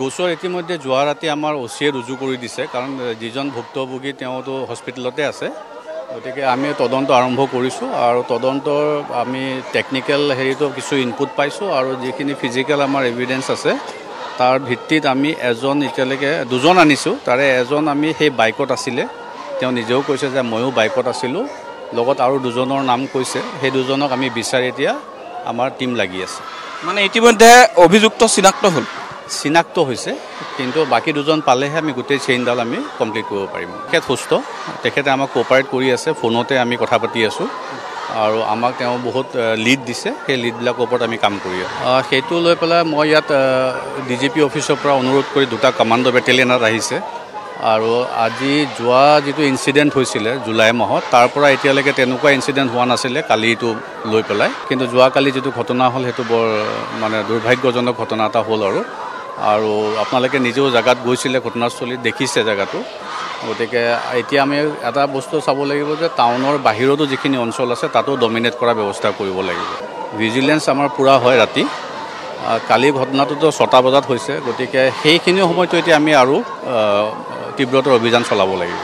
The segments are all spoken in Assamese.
গোচৰ ইতিমধ্যে যোৱা ৰাতি আমাৰ ওচিয়ে ৰুজু কৰি দিছে কাৰণ যিজন ভুক্তভোগী তেওঁতো হস্পিটেলতে আছে গতিকে আমি তদন্ত আৰম্ভ কৰিছোঁ আৰু তদন্তৰ আমি টেকনিক্যাল হেৰিটো কিছু ইনপুট পাইছোঁ আৰু যিখিনি ফিজিক্যাল আমাৰ এভিডেন্স আছে তাৰ ভিত্তিত আমি এজন এতিয়ালৈকে দুজন আনিছোঁ তাৰে এজন আমি সেই বাইকত আছিলে তেওঁ নিজেও কৈছে যে ময়ো বাইকত আছিলোঁ লগত আৰু দুজনৰ নাম কৈছে সেই দুজনক আমি বিচাৰি এতিয়া আমাৰ টিম লাগি আছে মানে ইতিমধ্যে অভিযুক্ত চিনাক্ত হৈছে কিন্তু বাকি দুজন পালেহে আমি গোটেই চেইনডাল আমি কমপ্লিট কৰিব পাৰিম তেখেত সুস্থ তেখেতে আমাক কোঅপাৰেট কৰি আছে ফোনতে আমি কথা পাতি আছোঁ আৰু আমাক তেওঁ বহুত লিড দিছে সেই লিডবিলাকৰ ওপৰত আমি কাম কৰি আছোঁ সেইটো লৈ পেলাই মই ইয়াত ডিজিপি অফিচৰ পৰা অনুৰোধ কৰি দুটা কমাণ্ডো বেটেলিয়নত আহিছে আৰু আজি যোৱা যিটো ইনচিডেণ্ট হৈছিলে জুলাই মাহত তাৰ পৰা এতিয়ালৈকে তেনেকুৱা ইনচিডেণ্ট হোৱা নাছিলে কালিটো লৈ পেলাই কিন্তু যোৱাকালি যিটো ঘটনা হ'ল সেইটো বৰ মানে দুৰ্ভাগ্যজনক ঘটনা এটা হ'ল আৰু আপোনালোকে নিজেও জায়গাত গৈছিলে ঘটনাস্থলীত দেখিছে জায়গাটো গতিকে এতিয়া আমি এটা বস্তু চাব লাগিব যে টাউনৰ বাহিৰতো যিখিনি অঞ্চল আছে তাতো ডমিনেট কৰাৰ ব্যৱস্থা কৰিব লাগিব ভিজিলেন্স আমাৰ পুৰা হয় ৰাতি কালি ঘটনাটোতো 6টা বজাত হৈছে গতিকে সেইখিনি সময়তো এতিয়া আমি আৰু তীব্ৰতৰ অভিযান চলাব লাগিব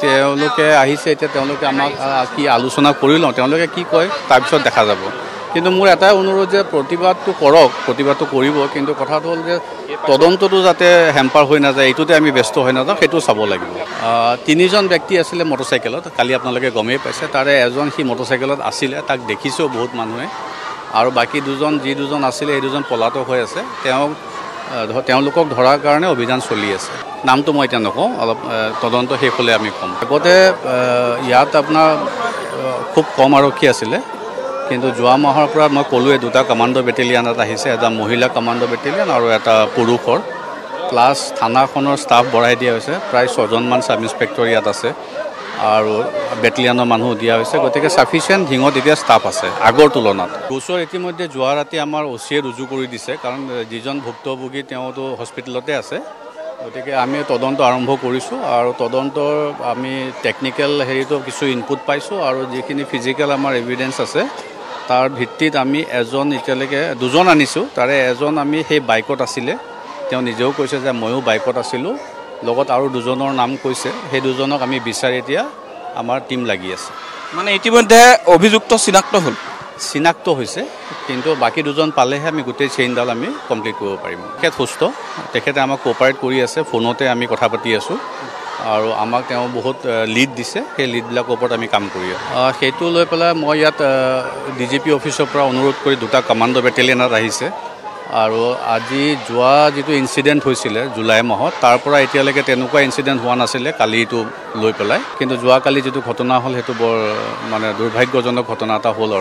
তেওঁলোকে আহিছে এতিয়া তেওঁলোকে আমাক কি আলোচনা কৰি লওঁ তেওঁলোকে কি কয় তাৰপিছত দেখা যাব কিন্তু মোৰ এটাই অনুৰোধ যে প্ৰতিবাদটো কৰিব কিন্তু কথাটো হ'ল যে তদন্তটো যাতে হেম্পাৰ হৈ নাযায় এইটোতে আমি ব্যস্ত হৈ নাযাওঁ সেইটো চাব লাগিব তিনিজন ব্যক্তি আছিলে মটৰচাইকেলত কালি আপোনালোকে গমেই পাইছে তাৰে এজন সি মটৰচাইকেলত আছিলে তাক দেখিছেও বহুত মানুহে আৰু বাকি যি দুজন আছিলে এই দুজন পলাতক হৈ আছে তেওঁলোকক ধৰাৰ কাৰণে অভিযান চলি আছে নামটো মই এতিয়া নকওঁ অলপ তদন্ত শেষ হ'লে আমি ক'ম আগতে ইয়াত আপোনাৰ খুব কম আৰক্ষী আছিলে কিন্তু যোৱা মাহৰ পৰা মই ক'লোৱে দুটা কমাণ্ডো বেটেলিয়নত আহিছে এটা মহিলা কমাণ্ডো বেটেলিয়ন আৰু এটা পুৰুষৰ প্লাছ থানাখনৰ ষ্টাফ বঢ়াই দিয়া হৈছে প্ৰায় 6জনমান সাব ইন্সপেক্টৰ ইয়াত আছে আৰু বেটেলিয়নৰ মানুহ দিয়া হৈছে গতিকে সাফিচিয়েণ্ট ঢিঙত এতিয়া ষ্টাফ আছে আগৰ তুলনাত গোচৰ ইতিমধ্যে যোৱা ৰাতি আমাৰ ওচিয়ে ৰুজু কৰি দিছে কাৰণ যিজন ভুক্তভোগী তেওঁতো হস্পিটেলতে আছে গতিকে আমি তদন্ত আৰম্ভ কৰিছোঁ আৰু তদন্তৰ আমি টেকনিক্যাল হেৰিটো কিছু ইনপুট পাইছোঁ আৰু যিখিনি ফিজিক্যাল আমাৰ এভিডেন্স আছে তাৰ ভিত্তিত আমি এতিয়ালৈকে দুজন আনিছোঁ তাৰে এজন আমি সেই বাইকত আছিলে তেওঁ নিজেও কৈছে যে ময়ো বাইকত আছিলোঁ লগত আৰু দুজনৰ নাম কৈছে সেই দুজনক আমি বিচাৰি এতিয়া আমাৰ টিম লাগি আছে মানে ইতিমধ্যে অভিযুক্ত চিনাক্ত হৈছে কিন্তু বাকি দুজন পালেহে আমি গোটেই চেইনডাল আমি কমপ্লিট কৰিব পাৰিম তেখেত সুস্থ তেখেতে আমাক কোঅপাৰেট কৰি আছে ফোনতে আমি কথা পাতি আছোঁ আৰু আমাক তেওঁ বহুত লিড দিছে সেই লিডবিলাকৰ ওপৰত আমি কাম কৰি আছোঁ সেইটো লৈ পেলাই মই ইয়াত ডিজিপি অফিচৰ পৰা অনুৰোধ কৰি দুটা কমাণ্ডো বেটেলিয়নত আহিছে আৰু আজি যোৱা যিটো ইনচিডেণ্ট হৈছিলে জুলাই মাহত তাৰ পৰা এতিয়ালৈকে তেনেকুৱা ইনচিডেণ্ট হোৱা নাছিলে কালিটো লৈ পেলাই কিন্তু যোৱাকালি যিটো ঘটনা হ'ল সেইটো বৰ মানে দুৰ্ভাগ্যজনক ঘটনা এটা হ'ল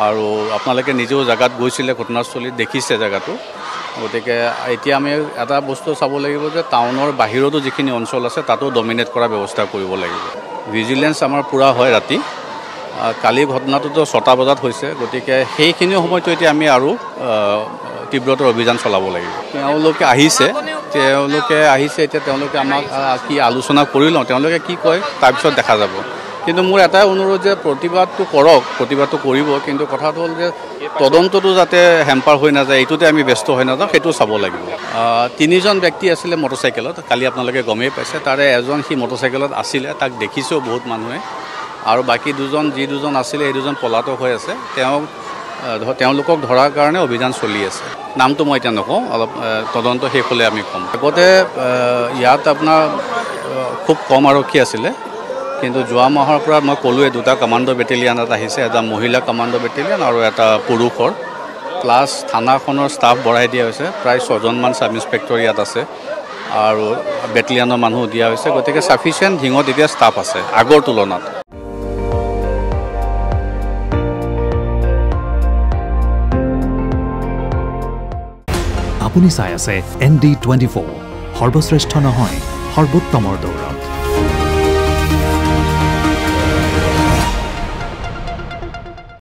আৰু আপোনালোকে নিজেও জায়গাত গৈছিলে ঘটনাস্থলীত দেখিছে জায়গাটো গতিকে এতিয়া আমি এটা বস্তু চাব লাগিব যে টাউনৰ বাহিৰতো যিখিনি অঞ্চল আছে তাতো ডমিনেট কৰাৰ ব্যৱস্থা কৰিব লাগিব ভিজিলেন্স আমাৰ পুৰা হয় ৰাতি কালি ঘটনাটোতো 6টা বজাত হৈছে গতিকে সেইখিনি সময়তো এতিয়া আমি আৰু তীব্ৰতৰ অভিযান চলাব লাগিব তেওঁলোকে আহিছে এতিয়া তেওঁলোকে আমাক কি আলোচনা কৰি লওঁ তেওঁলোকে কি কয় তাৰপিছত দেখা যাব কিন্তু মোৰ এটাই অনুৰোধ যে প্ৰতিবাদটো কৰিব কিন্তু কথাটো হ'ল যে তদন্তটো যাতে হেম্পাৰ হৈ নাযায় এইটোতে আমি ব্যস্ত হৈ নাযাওঁ সেইটো চাব লাগিব তিনিজন ব্যক্তি আছিলে মটৰচাইকেলত কালি আপোনালোকে গমেই পাইছে তাৰে এজন সি মটৰচাইকেলত আছিলে তাক দেখিছেও বহুত মানুহে আৰু বাকি যি দুজন আছিলে এই দুজন পলাতক হৈ আছে তেওঁলোকক ধৰাৰ কাৰণে অভিযান চলি আছে নামটো মই এতিয়া নকওঁ অলপ তদন্ত শেষ হ'লে আমি ক'ম আগতে ইয়াত আপোনাৰ খুব কম আৰক্ষী আছিলে কিন্তু যোৱা মাহৰ পৰা মই ক'লোৱে দুটা কমাণ্ডো বেটেলিয়নত আহিছে এটা মহিলা কমাণ্ডো বেটেলিয়ন আৰু এটা পুৰুষৰ প্লাছ থানাখনৰ ষ্টাফ বঢ়াই দিয়া হৈছে প্ৰায় 6জনমান সাব ইন্সপেক্টৰ ইয়াত আছে আৰু বেটেলিয়নৰ মানুহ দিয়া হৈছে গতিকে সাফিচিয়েণ্ট ঢিঙত এতিয়া ষ্টাফ আছে আগৰ তুলনাত আপুনি চাই আছে ND24 সৰ্বশ্ৰেষ্ঠ নহয় সৰ্বোত্তমৰ দৌৰত